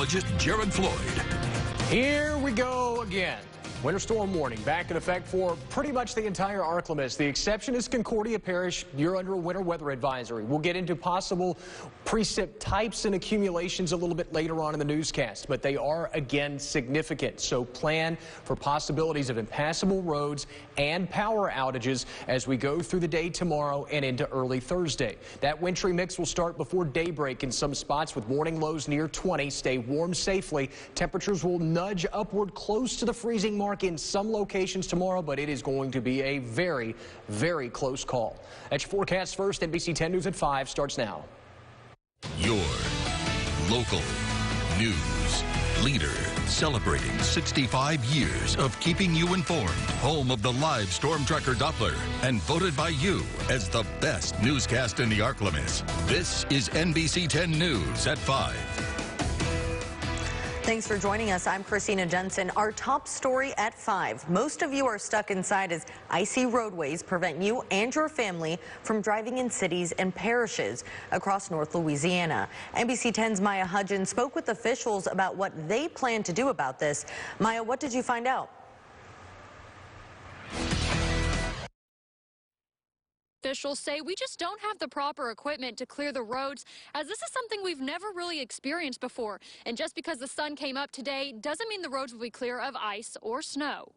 meteorologist Jared Floyd. Here we go again. Winter storm warning back in effect for pretty much the entire Arklamas. The exception is Concordia Parish. You're under a winter weather advisory. We'll get into possible precip types and accumulations a little bit later on in the newscast, but they are again significant. So plan for possibilities of impassable roads and power outages as we go through the day tomorrow and into early Thursday. That wintry mix will start before daybreak in some spots with morning lows near 20. Stay warm safely. Temperatures will nudge upward close to the freezing mark in some locations tomorrow, but it is going to be a very, very close call. That's your forecast first. NBC 10 News at 5 starts now. Your local news leader, celebrating 65 years of keeping you informed. Home of the live Storm Tracker Doppler and voted by you as the best newscast in the Arklamas. This is NBC 10 News at 5. Thanks for joining us. I'm Christina Jensen. Our top story at 5. Most of you are stuck inside as icy roadways prevent you and your family from driving in cities and parishes across North Louisiana. NBC 10's Maya Hudgens spoke with officials about what they plan to do about this. Maya, what did you find out? Officials say we just don't have the proper equipment to clear the roads, as this is something we've never really experienced before. And just because the sun came up today doesn't mean the roads will be clear of ice or snow.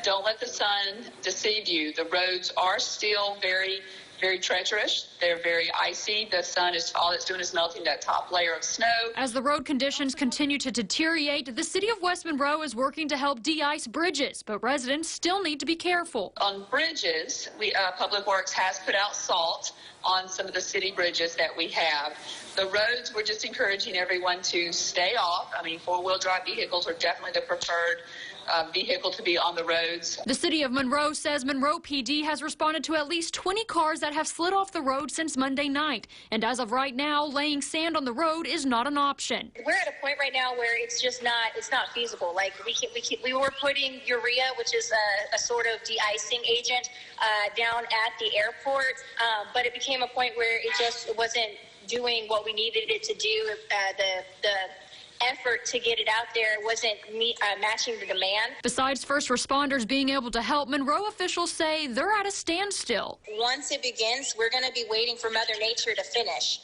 Don't let the sun deceive you. The roads are still very treacherous. They're very icy. The sun is all it's doing is melting that top layer of snow. As the road conditions continue to deteriorate, the city of West Monroe is working to help de-ice bridges, but residents still need to be careful. On bridges, Public Works has put out salt on some of the city bridges that we have. The roads, we're just encouraging everyone to stay off. I mean, four-wheel drive vehicles are definitely the preferred vehicle to be on the roads. The city of Monroe says Monroe PD has responded to at least 20 cars that have slid off the road since Monday night. And as of right now, laying sand on the road is not an option. We're at a point right now where it's not feasible. Like we were putting urea, which is a sort of de-icing agent, down at the airport, but it became a point where it wasn't doing what we needed it to do. The effort to get it out there wasn't matching the demand. Besides first responders being able to help, Monroe officials say they're at a standstill. Once it begins, we're going to be waiting for Mother Nature to finish.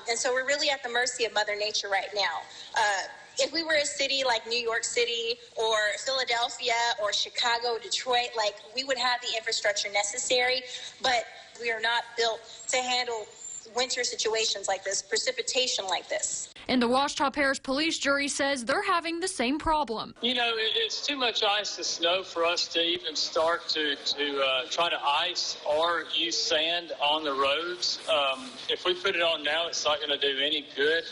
And so we're really at the mercy of Mother Nature right now. If we were a city like New York City or Philadelphia or Chicago, Detroit, like we would have the infrastructure necessary, but we are not built to handle winter situations like this, precipitation like this. And the Ouachita Parish Police Jury says they're having the same problem. You know, it's too much ice and snow for us to even start to try to ice or use sand on the roads. If we put it on now, it's not going to do any good.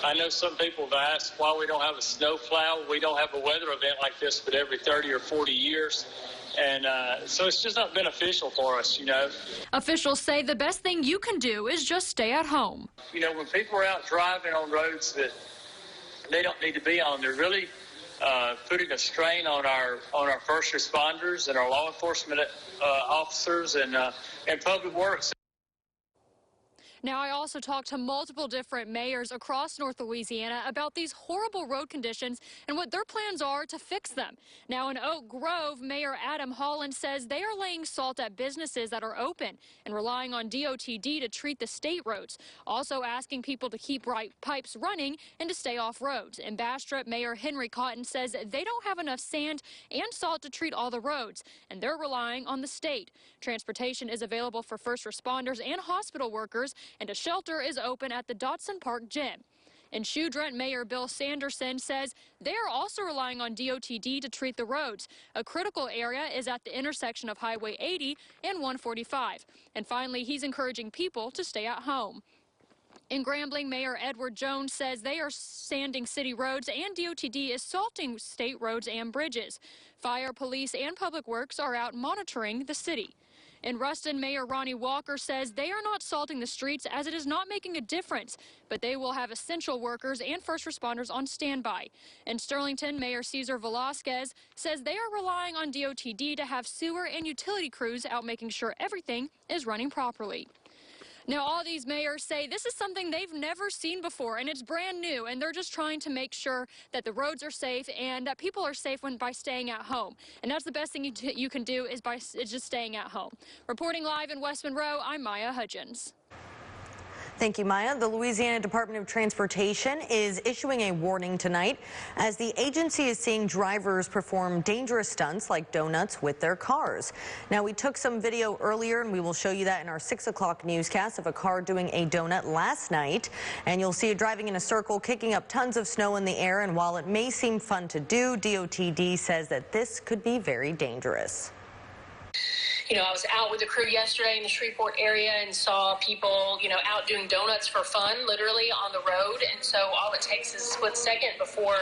I know some people have asked why we don't have a snow plow. We don't have a weather event like this but every 30 or 40 years. And so it's just not beneficial for us, you know. Officials say the best thing you can do is just stay at home. You know, when people are out driving on roads that they don't need to be on, they're really putting a strain on our first responders and our law enforcement officers and public works. Now, I also talked to multiple different mayors across North Louisiana about these horrible road conditions and what their plans are to fix them. Now, in Oak Grove, Mayor Adam Holland says they are laying salt at businesses that are open and relying on DOTD to treat the state roads, also asking people to keep pipes running and to stay off roads. In Bastrop, Mayor Henry Cotton says they don't have enough sand and salt to treat all the roads, and they're relying on the state. Transportation is available for first responders and hospital workers, and a shelter is open at the Dotson Park Gym. In Shudrent, Mayor Bill Sanderson says they are also relying on DOTD to treat the roads. A critical area is at the intersection of Highway 80 and 145. And finally, he's encouraging people to stay at home. In Grambling, Mayor Edward Jones says they are sanding city roads and DOTD is salting state roads and bridges. Fire, police, and public works are out monitoring the city. In Ruston, Mayor Ronnie Walker says they are not salting the streets as it is not making a difference, but they will have essential workers and first responders on standby. In Sterlington, Mayor Cesar Velasquez says they are relying on DOTD to have sewer and utility crews out making sure everything is running properly. Now, all these mayors say this is something they've never seen before, and it's brand new, and they're just trying to make sure that the roads are safe and that people are safe by staying at home. And that's the best thing you can do is just staying at home. Reporting live in West Monroe, I'm Maya Hudgens. Thank you, Maya. The Louisiana Department of Transportation is issuing a warning tonight as the agency is seeing drivers perform dangerous stunts like donuts with their cars. Now, we took some video earlier, and we will show you that in our 6 o'clock newscast of a car doing a donut last night. And you'll see it driving in a circle, kicking up tons of snow in the air. And while it may seem fun to do, DOTD says that this could be very dangerous. You know, I was out with the crew yesterday in the Shreveport area and saw people, you know, out doing donuts for fun, literally on the road. And so all it takes is a split second before,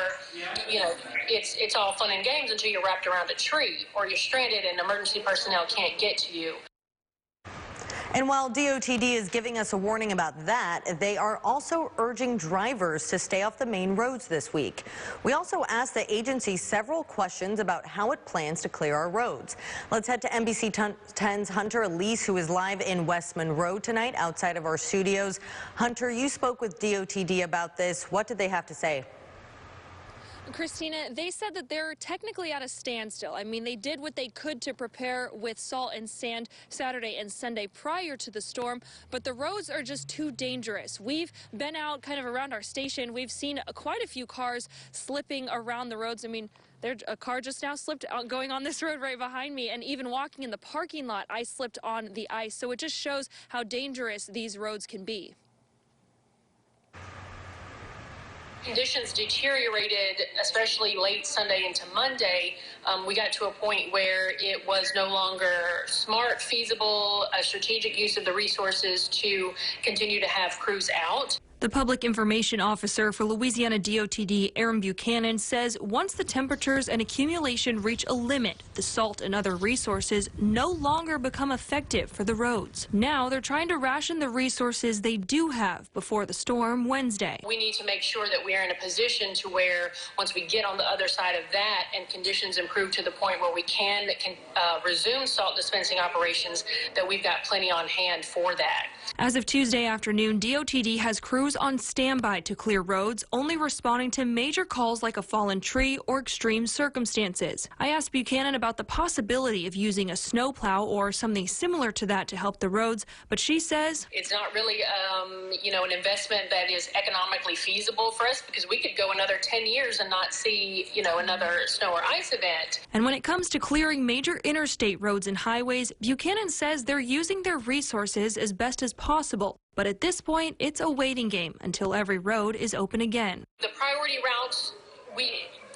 you know, it's all fun and games until you're wrapped around a tree or you're stranded and emergency personnel can't get to you. And while DOTD is giving us a warning about that, they are also urging drivers to stay off the main roads this week. We also asked the agency several questions about how it plans to clear our roads. Let's head to NBC 10's Hunter Elise, who is live in West Monroe tonight outside of our studios. Hunter, you spoke with DOTD about this. What did they have to say? Christina, they said that they're technically at a standstill. I mean, they did what they could to prepare with salt and sand Saturday and Sunday prior to the storm, but the roads are just too dangerous. We've been out kind of around our station. We've seen quite a few cars slipping around the roads. I mean, a car just now slipped going on this road right behind me, and even walking in the parking lot, I slipped on the ice. So it just shows how dangerous these roads can be. Conditions deteriorated, especially late Sunday into Monday. We got to a point where it was no longer smart, feasible, a strategic use of the resources to continue to have crews out. The public information officer for Louisiana DOTD, Aaron Buchanan, says once the temperatures and accumulation reach a limit, the salt and other resources no longer become effective for the roads. Now they're trying to ration the resources they do have before the storm Wednesday. We need to make sure that we are in a position to where once we get on the other side of that and conditions improve to the point where we can resume salt dispensing operations, that we've got plenty on hand for that. As of Tuesday afternoon, DOTD has crews on standby to clear roads, only responding to major calls like a fallen tree or extreme circumstances. I asked Buchanan about the possibility of using a snowplow or something similar to that to help the roads, but she says it's not really, you know, an investment that is economically feasible for us, because we could go another 10 years and not see, you know, another snow or ice event. And when it comes to clearing major interstate roads and highways, Buchanan says they're using their resources as best as possible. But at this point, it's a waiting game until every road is open again. The priority routes,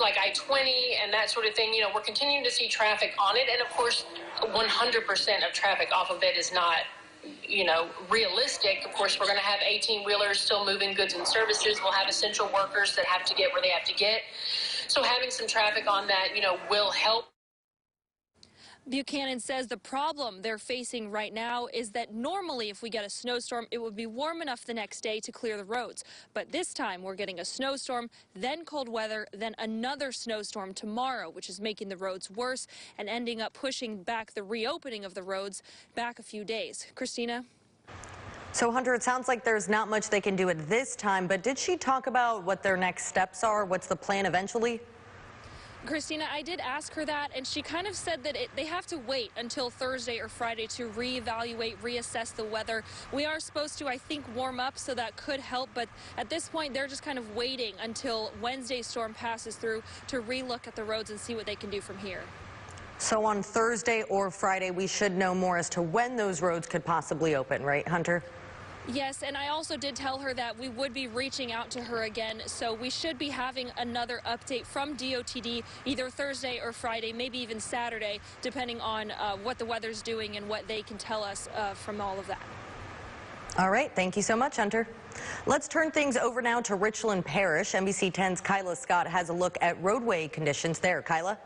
like I-20 and that sort of thing, you know, we're continuing to see traffic on it. And of course, 100% of traffic off of it is not, you know, realistic. Of course, we're going to have 18-wheelers still moving goods and services. We'll have essential workers that have to get where they have to get. So having some traffic on that, you know, will help. Buchanan says the problem they're facing right now is that normally if we get a snowstorm, it would be warm enough the next day to clear the roads. But this time we're getting a snowstorm, then cold weather, then another snowstorm tomorrow, which is making the roads worse and ending up pushing back the reopening of the roads back a few days. Christina? So, Hunter, it sounds like there's not much they can do at this time, but did she talk about what their next steps are? What's the plan eventually? Christina, I did ask her that, and she kind of said that they have to wait until Thursday or Friday to reevaluate, reassess the weather. We are supposed to, I think, warm up, so that could help, but at this point, they're just kind of waiting until Wednesday's storm passes through to relook at the roads and see what they can do from here. So on Thursday or Friday, we should know more as to when those roads could possibly open, right, Hunter? Yes, and I also did tell her that we would be reaching out to her again, so we should be having another update from DOTD either Thursday or Friday, maybe even Saturday, depending on what the weather's doing and what they can tell us from all of that. All right, thank you so much, Hunter. Let's turn things over now to Richland Parish. NBC 10's Kyla Scott has a look at roadway conditions there. Kyla?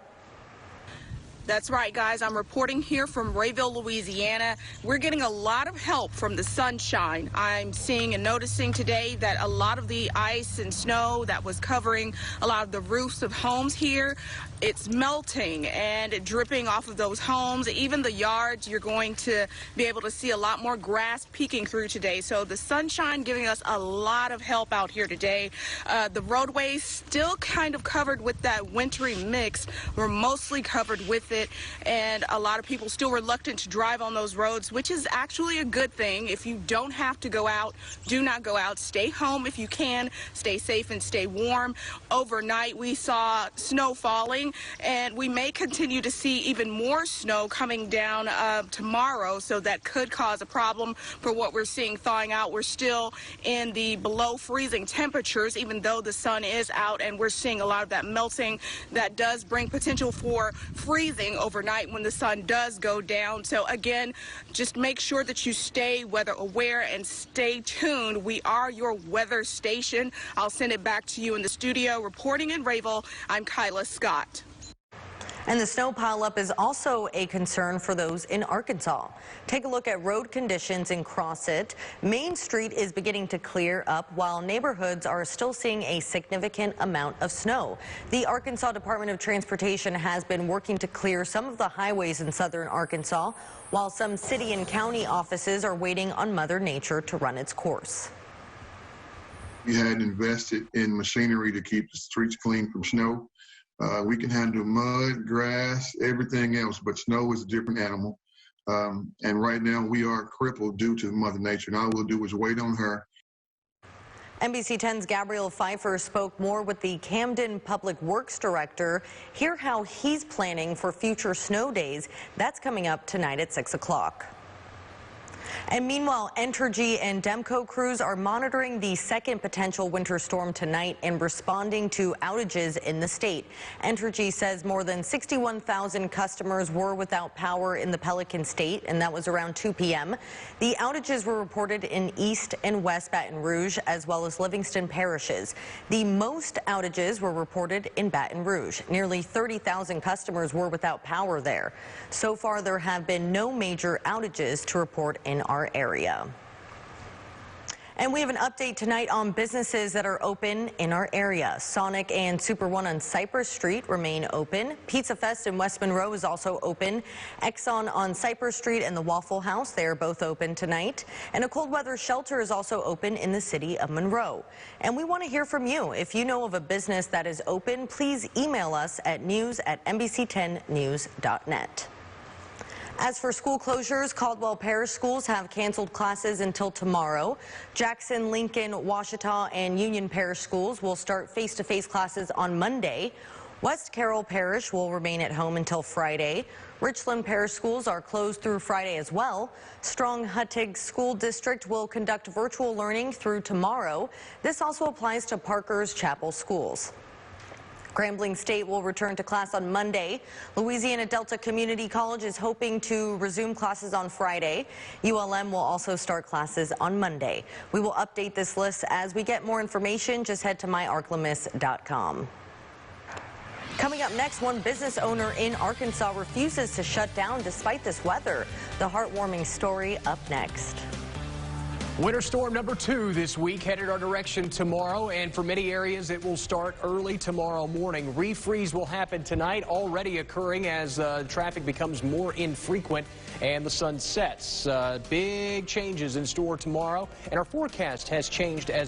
That's right, guys. I'm reporting here from Rayville, Louisiana. We're getting a lot of help from the sunshine. I'm seeing and noticing today that a lot of the ice and snow that was covering a lot of the roofs of homes here, it's melting and dripping off of those homes. Even the yards, you're going to be able to see a lot more grass peeking through today. So the sunshine giving us a lot of help out here today. The roadways still kind of covered with that wintry mix. We're mostly covered with it, and a lot of people still reluctant to drive on those roads, which is actually a good thing. If you don't have to go out, do not go out. Stay home if you can. Stay safe and stay warm. Overnight, we saw snow falling, and we may continue to see even more snow coming down tomorrow, so that could cause a problem for what we're seeing thawing out. We're still in the below freezing temperatures, even though the sun is out, and we're seeing a lot of that melting that does bring potential for freezing overnight when the sun does go down. So again, just make sure that you stay weather aware and stay tuned. We are your weather station. I'll send it back to you in the studio. Reporting in Rayville, I'm Kyla Scott. And the snow pileup is also a concern for those in Arkansas. Take a look at road conditions in Crossett. Main Street is beginning to clear up while neighborhoods are still seeing a significant amount of snow. The Arkansas Department of Transportation has been working to clear some of the highways in southern Arkansas, while some city and county offices are waiting on Mother Nature to run its course. We had invested in machinery to keep the streets clean from snow. We can handle mud, grass, everything else, but snow is a different animal. And right now we are crippled due to Mother Nature, and all we'll do is wait on her. NBC 10's Gabriel Pfeiffer spoke more with the Camden Public Works Director. Hear how he's planning for future snow days. That's coming up tonight at 6 o'clock. And meanwhile, Entergy and Demco crews are monitoring the second potential winter storm tonight and responding to outages in the state. Entergy says more than 61,000 customers were without power in the Pelican State, and that was around 2 p.m. The outages were reported in East and West Baton Rouge, as well as Livingston parishes. The most outages were reported in Baton Rouge. Nearly 30,000 customers were without power there. So far, there have been no major outages to report in our area. And we have an update tonight on businesses that are open in our area. Sonic and Super One on Cypress Street remain open. Pizza Fest in West Monroe is also open. Exxon on Cypress Street and the Waffle House, they are both open tonight. And a cold weather shelter is also open in the city of Monroe. And we want to hear from you. If you know of a business that is open, please email us at news@nbc10news.net. As for school closures, Caldwell Parish schools have canceled classes until tomorrow. Jackson, Lincoln, Washita, and Union Parish schools will start face-to-face classes on Monday. West Carroll Parish will remain at home until Friday. Richland Parish schools are closed through Friday as well. Strong-Huttig School District will conduct virtual learning through tomorrow. This also applies to Parker's Chapel schools. Grambling State will return to class on Monday. Louisiana Delta Community College is hoping to resume classes on Friday. ULM will also start classes on Monday. We will update this list as we get more information. Just head to myarklemis.com. Coming up next, one business owner in Arkansas refuses to shut down despite this weather. The heartwarming story up next. Winter storm number 2 this week headed our direction tomorrow, and for many areas it will start early tomorrow morning. Refreeze will happen tonight, already occurring as traffic becomes more infrequent and the sun sets. Big changes in store tomorrow, and our forecast has changed as